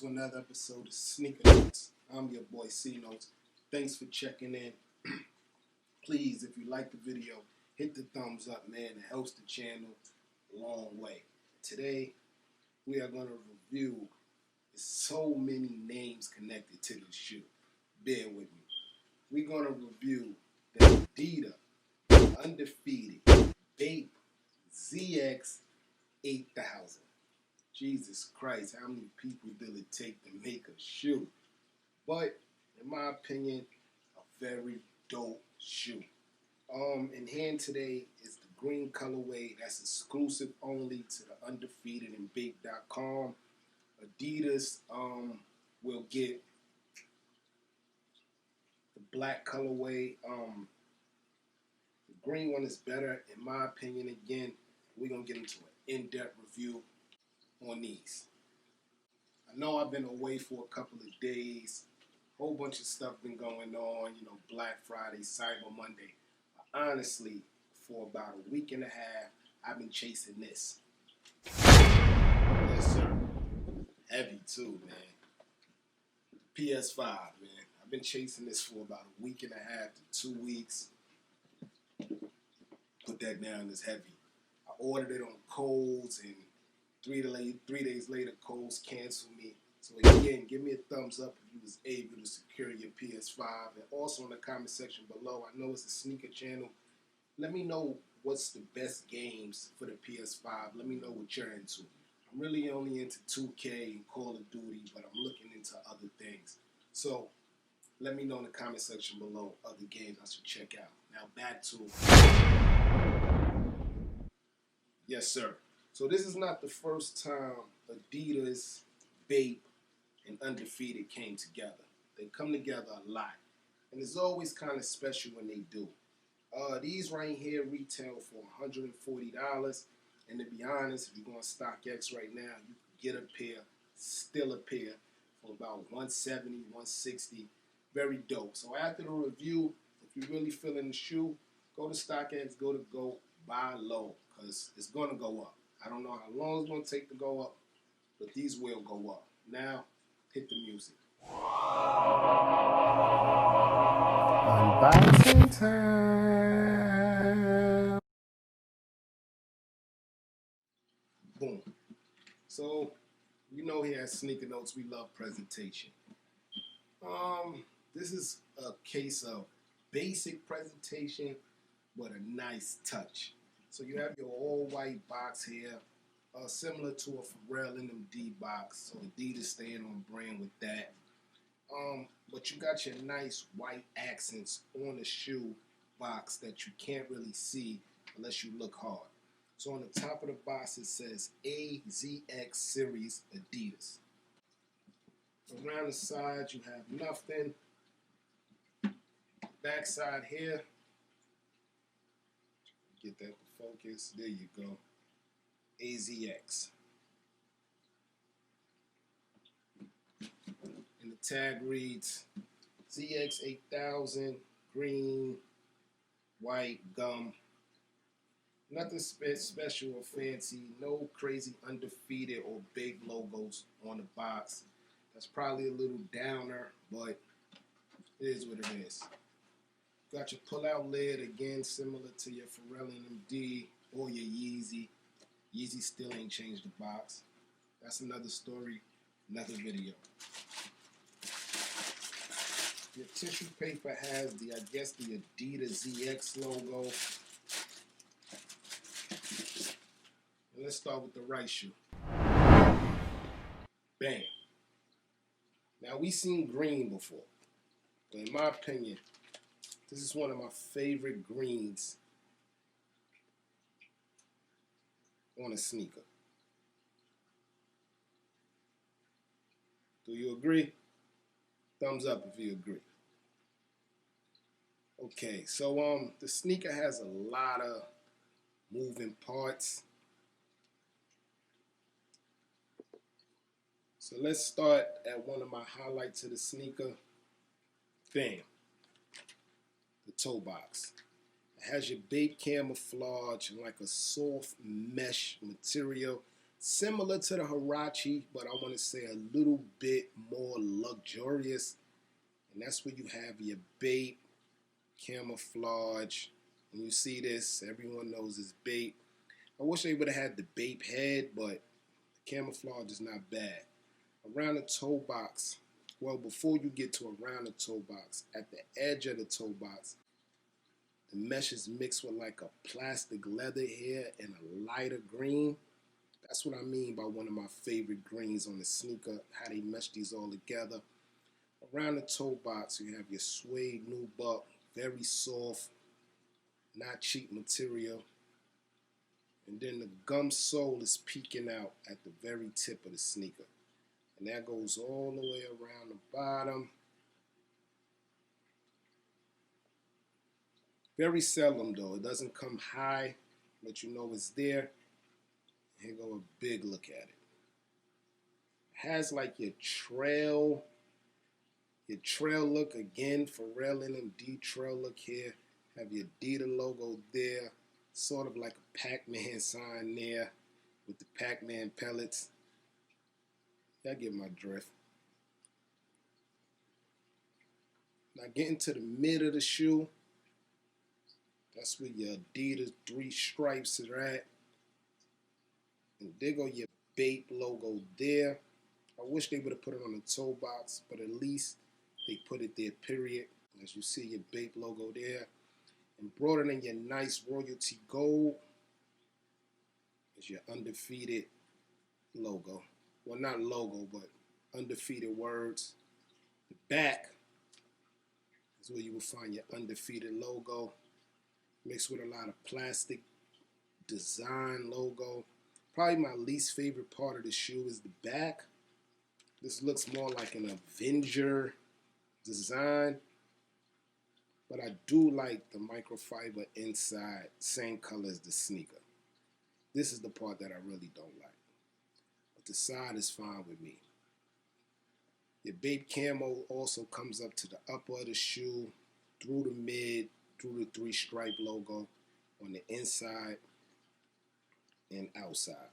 to another episode of Sneaker Notes. I'm your boy C Notes. Thanks for checking in. Please, if you like the video, hit the thumbs up, man. It helps the channel a long way. Today, we are going to review so many names connected to this shoe. Bear with me. We're going to review the Adidas Undefeated BAPE ZX 8000. Jesus Christ, how many people did it take to make a shoe? But in my opinion, a very dope shoe. In hand today is the green colorway that's exclusive only to the Undefeated and BAPE.com. Adidas will get the black colorway. The green one is better in my opinion. Again, we're gonna get into an in-depth review on these. I know I've been away for a couple of days. Whole bunch of stuff been going on, Black Friday, Cyber Monday. But honestly, for about a week and a half, I've been chasing this. Yes, sir. Heavy too, man. PS5, man. I've been chasing this for about a week and a half to 2 weeks. Put that down, it's heavy. I ordered it on Kohl's and 3 days later, Kohl's canceled me. So again, give me a thumbs up if you was able to secure your PS5. And also in the comment section below, I know it's a sneaker channel. Let me know what's the best games for the PS5. Let me know what you're into. I'm really only into 2K and Call of Duty, but I'm looking into other things. So let me know in the comment section below other games I should check out. Now back to yes, sir. So this is not the first time Adidas, BAPE, and Undefeated came together. They come together a lot. And it's always kind of special when they do. These right here retail for $140. And to be honest, if you go on StockX right now, you can get a pair, still a pair, for about $170, $160. Very dope. So after the review, if you're really feeling the shoe, go to StockX, go buy low, because it's going to go up. I don't know how long it's going to take to go up, but these will go up. Now, hit the music. Unboxing time. Boom. So, here at Sneaker Notes, we love presentation. This is a case of basic presentation, but a nice touch. So you have your all-white box here, similar to a Pharrell NMD box. So Adidas staying on brand with that. But you got your nice white accents on the shoe box that you can't really see unless you look hard. So on the top of the box it says AZX Series Adidas. Around the side you have nothing. Back side here, get that to focus. There you go. AZX. And the tag reads ZX 8000, green, white, gum. Nothing special or fancy. No crazy Undefeated or big logos on the box. That's probably a little downer, but it is what it is. Got your pull-out lid, again, similar to your Pharrell NMD or your Yeezy. Yeezy still ain't changed the box. That's another story, another video. Your tissue paper has the Adidas ZX logo. And let's start with the right shoe. Bam. Now, we've seen green before, but in my opinion, this is one of my favorite greens on a sneaker. Do you agree? Thumbs up if you agree. Okay, so the sneaker has a lot of moving parts. So let's start at one of my highlights of the sneaker. Bam. The toe box. It has your BAPE camouflage and like a soft mesh material. Similar to the Huarache, but I want to say a little bit more luxurious. And that's where you have your BAPE camouflage. When you see this, everyone knows it's BAPE. I wish they would have had the BAPE head, but the camouflage is not bad. Around the toe box, well, before you get to around the toe box, at the edge of the toe box, the mesh is mixed with like a plastic leather here and a lighter green. That's what I mean by one of my favorite greens on the sneaker, how they mesh these all together. Around the toe box, you have your suede nubuck, very soft, not cheap material. And then the gum sole is peeking out at the very tip of the sneaker. And that goes all the way around the bottom. Very seldom though, it doesn't come high, but you know it's there. Here go a big look at it. It has like your trail look again, Pharrell NMD trail look here. Have your Adidas logo there, sort of like a Pac-Man sign there with the Pac-Man pellets. Y'all get my drift. Now getting to the mid of the shoe, that's where your Adidas 3 stripes are at. And there go your BAPE logo there. I wish they would have put it on the toe box, but at least they put it there, period. As you see your BAPE logo there. Embroidered in your nice royalty gold is your Undefeated logo. Well, not logo, but Undefeated words. The back is where you will find your Undefeated logo, mixed with a lot of plastic design logo. Probably my least favorite part of the shoe is the back. This looks more like an Avenger design, but I do like the microfiber inside, same color as the sneaker. This is the part that I really don't like, but the side is fine with me. Your BAPE camo also comes up to the upper of the shoe, through the mid, through the 3 stripe logo on the inside and outside.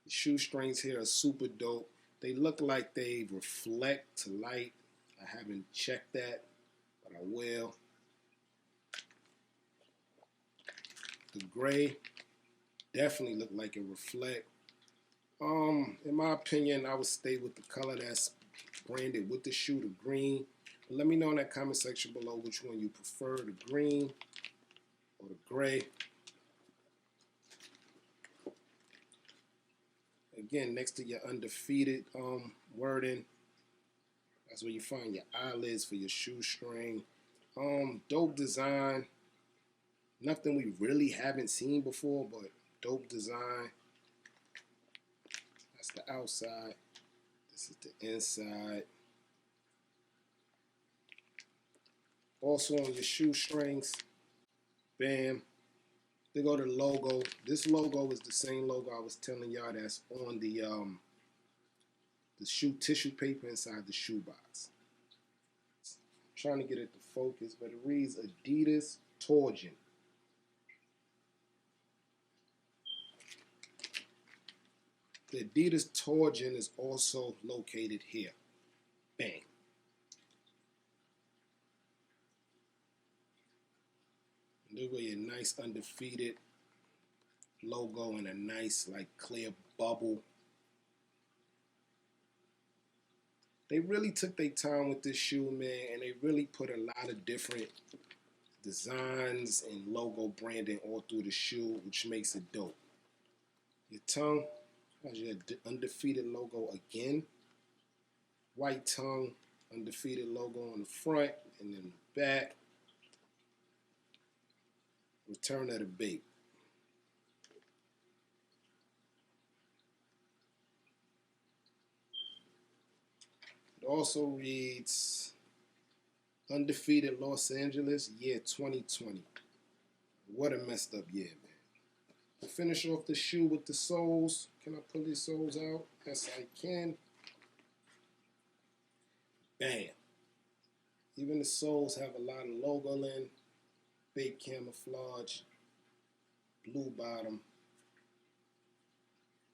The shoestrings here are super dope. They look like they reflect to light. I haven't checked that, but I will. The gray definitely look like it reflect. In my opinion, I would stay with the color that's branded with the shoe, the green. But let me know in that comment section below which one you prefer, the green or the gray. Again, next to your Undefeated wording, that's where you find your eyelids for your shoestring. Dope design. Nothing we really haven't seen before, but dope design. That's the outside. This is the inside. Also on your shoestrings, bam. They go to the logo. This logo is the same logo I was telling y'all that's on the shoe tissue paper inside the shoebox. I'm trying to get it to focus, but it reads Adidas Torsion. The Adidas Torsion is also located here. Bang. There go your nice Undefeated logo and a nice like clear bubble. They really took their time with this shoe, man, and they really put a lot of different designs and logo branding all through the shoe, which makes it dope. Your tongue has your Undefeated logo again. White tongue, Undefeated logo on the front, and then the back. Return of the BAPE. It also reads Undefeated Los Angeles, year 2020. What a messed up year, man. To finish off the shoe with the soles, can I pull these soles out? Yes, I can. Bam. Even the soles have a lot of logo in, BAPE camouflage. blue bottom,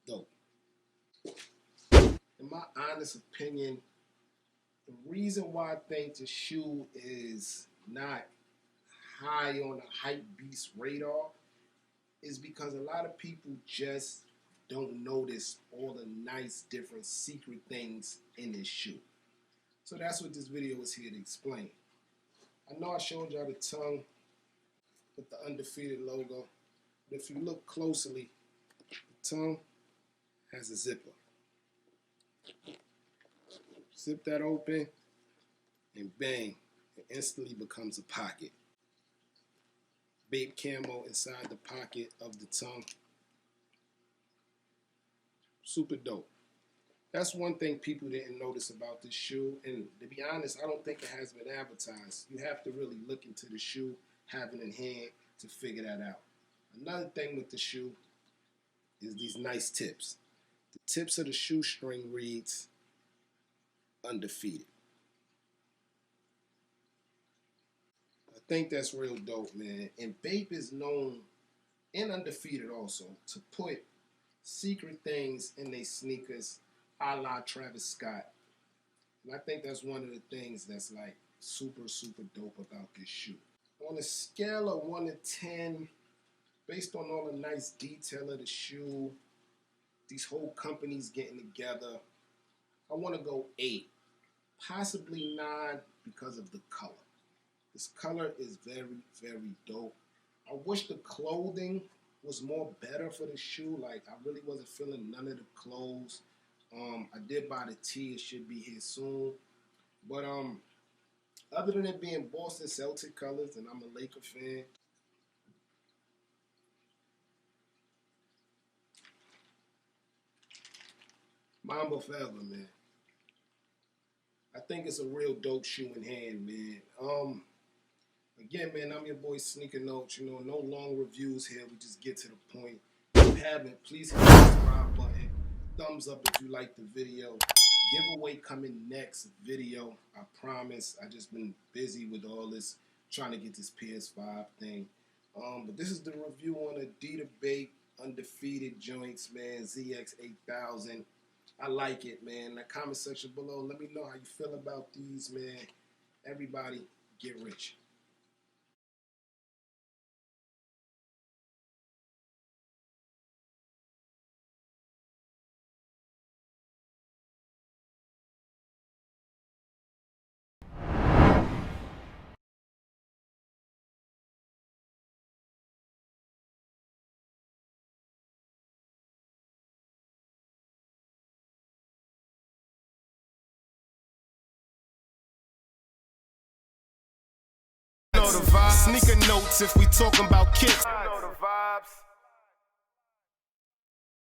dope. In my honest opinion, the reason why I think the shoe is not high on the hype beast radar is because a lot of people just don't notice all the nice different secret things in this shoe. So that's what this video is here to explain. I know I showed y'all the tongue with the Undefeated logo, but if you look closely, the tongue has a zipper. Zip that open, and bang, it instantly becomes a pocket. BAPE camo inside the pocket of the tongue. Super dope. That's one thing people didn't notice about this shoe, and to be honest, I don't think it has been advertised. You have to really look into the shoe, have it in hand to figure that out. Another thing with the shoe is these nice tips. The tips of the shoestring reads Undefeated. I think that's real dope, man. And BAPE is known, and Undefeated also, to put secret things in their sneakers, a la Travis Scott. And I think that's one of the things that's like super, super dope about this shoe. On a scale of 1 to 10, based on all the nice detail of the shoe, these whole companies getting together, I want to go 8, possibly 9 because of the color. This color is very, very dope. I wish the clothing was more better for the shoe. Like, I really wasn't feeling none of the clothes. I did buy the tee. It should be here soon. But other than it being Boston Celtic colors, and I'm a Laker fan, Mamba forever, man. I think it's a real dope shoe in hand, man. Again, man, I'm your boy Sneaker Notes. You know, no long reviews here. We just get to the point. If you haven't, please hit the subscribe button. Thumbs up if you like the video. Giveaway coming next video. I promise. I just been busy with all this, trying to get this PS5 thing. But this is the review on Adidas BAPE Undefeated joints, man. ZX8000. I like it, man. In the comment section below, let me know how you feel about these, man. Everybody, get rich. Sneaker notes if we talking about kicks.